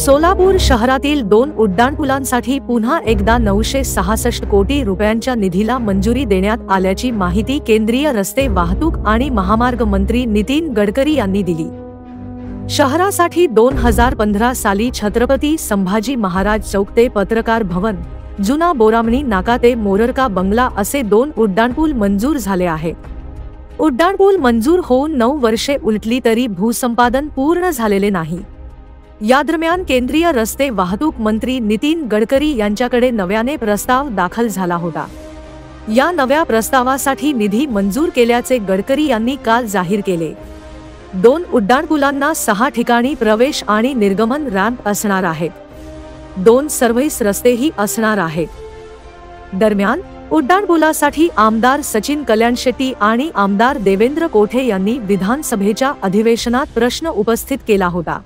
सोलापूर शहरातील 2 उड्डाणपुलांसाठी पुन्हा एकदा 966 कोटी रुपयांच्या निधीला मंजुरी देण्यात आल्याची माहिती केंद्रीय रस्ते वाहतूक आणि महामार्ग मंत्री नितीन गडकरी यांनी दिली। शहरासाठी 2015 साली छत्रपती संभाजी महाराज चौक ते पत्रकार भवन, जुना बोरामणी नाका ते मोररका बंगला असे 2 उड्डाणपूल मंजूर झाले आहेत। उड्डाणपूल मंजूर होऊन 9 वर्षे उलटली तरी भूसंपादन पूर्ण झालेले नाही। या दरम्यान केंद्रीय रस्ते वाहतूक मंत्री नितीन गडकरी यांच्याकडे नव्याने प्रस्ताव दाखल झाला होता। या नव्या प्रस्तावासाठी निधी मंजूर केल्याचे गडकरी यांनी काल जाहीर केले। 2 उड्डाणपुलांना 6 ठिकाणी प्रवेश आणि निर्गमन रॅम्प असणार आहेत। 2 सर्व्हिस रस्तेही असणार आहेत। दरम्यान उड्डाणपुलासाठी आमदार सचिन कल्याणशेट्टी आणि आमदार देवेंद्र कोठे यांनी विधानसभेच्या अधिवेशनात प्रश्न उपस्थित केला होता।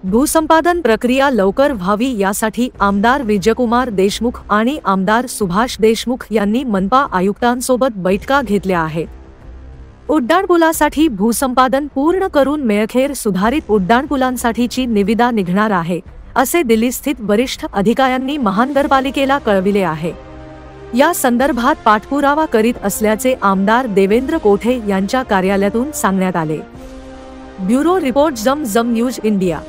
भूसंपादन प्रक्रिया लवकर व्हावी यासाठी आमदार विजयकुमार देशमुख आणि आमदार सुभाष देशमुख यांनी मनपा आयुक्तांसोबत बैठका घेतल्या आहेत। उड्डाणपुलासाठी भूसंपादन पूर्ण करून मेळखेर सुधारित उड्डाणपुलांसाठीची निविदा निघणार आहे, असे दिल्लीस्थित वरिष्ठ अधिकाऱ्यांनी महानगरपालिकेला कळविले आहे। या संदर्भात पाठपुरावा करीत असल्याचे आमदार देवेंद्र कोठे यांच्या कार्यालयातून सांगण्यात आले। ब्युरो रिपोर्ट जम न्यूज इंडिया।